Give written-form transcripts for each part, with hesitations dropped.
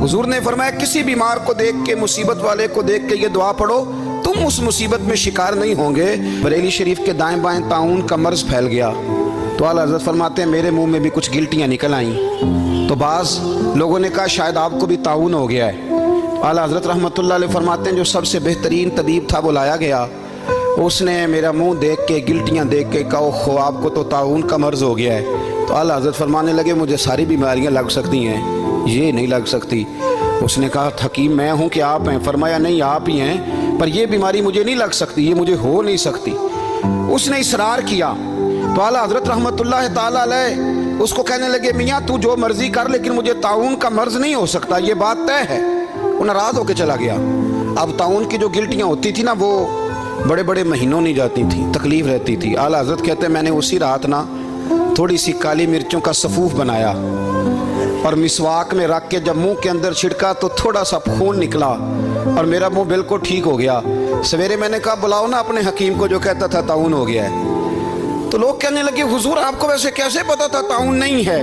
हुजूर ने फरमाया किसी बीमार को देख के, मुसीबत वाले को देख के ये दुआ पढ़ो, तुम उस मुसीबत में शिकार नहीं होंगे। बरेली शरीफ के दाएं बाएं ताउन का मर्ज फैल गया तो आला हज़रत फरमाते हैं मेरे मुंह में भी कुछ गिल्टियाँ निकल आईं। तो बाज़ लोगों ने कहा शायद आपको भी ताउन हो गया है। आला हज़रत रहमतुल्लाह अलैह फरमाते हैं जो सबसे बेहतरीन तबीब था वो लाया गया, उसने मेरा मुंह देख के, गिल्टियाँ देख के कहा खो आपको तो ताउन का मर्ज हो गया है। तो आला हज़रत फरमाने लगे मुझे सारी बीमारियाँ लग सकती हैं, ये नहीं लग सकती। उसने कहा हकीम मैं हूँ कि आप हैं? फरमाया नहीं आप ही हैं, पर ये बीमारी मुझे नहीं लग सकती, ये मुझे हो नहीं सकती। उसने इसरार किया तो आला हज़रत रहमतुल्लाह ताला अलैह उसको कहने लगे मियाँ तू जो मर्जी कर लेकिन मुझे ताउन का मर्ज नहीं हो सकता, ये बात तय है। वो नाराज़ होकर चला गया। अब ताउन की जो गिल्टियाँ होती थी ना वो बड़े बड़े महीनों नहीं जाती थी, तकलीफ रहती थी। आला हज़रत कहते हैं मैंने उसी रात ना थोड़ी सी काली मिर्चों का सफ़ूफ बनाया और मिसवाक में रख के जब मुंह के अंदर छिड़का तो थोड़ा सा खून निकला और मेरा मुंह बिल्कुल ठीक हो गया। सवेरे मैंने कहा बुलाओ ना अपने हकीम को जो कहता था ताउन हो गया है। तो लोग कहने लगे हुजूर आपको वैसे कैसे पता था ताउन नहीं है?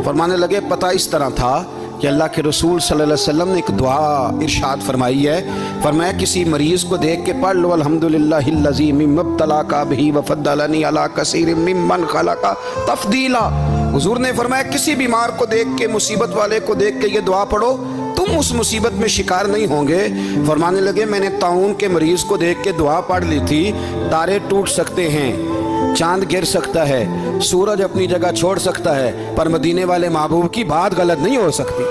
फरमाने लगे पता इस तरह था कि अल्लाह के रसूल सल्लल्लाहु अलैहि वसल्लम ने एक दुआ इरशाद फरमाई है। फरमाया किसी मरीज़ को देख के पढ़ लो अल्हम्दुलिल्लाहिल्लज़ी मिम्मब्तलाका बिही वफ़द्दलनी अला कसीरिम मिम्मन खलका तफ़दीला। हुजूर ने फरमाया किसी बीमार को देख के, मुसीबत वाले को देख के ये दुआ पढ़ो, तुम उस मुसीबत में शिकार नहीं होंगे। फरमाने लगे मैंने ताउन के मरीज़ को देख के दुआ पढ़ ली थी। तारे टूट सकते हैं, चांद गिर सकता है, सूरज अपनी जगह छोड़ सकता है, पर मदीने वाले महबूब की बात गलत नहीं हो सकती।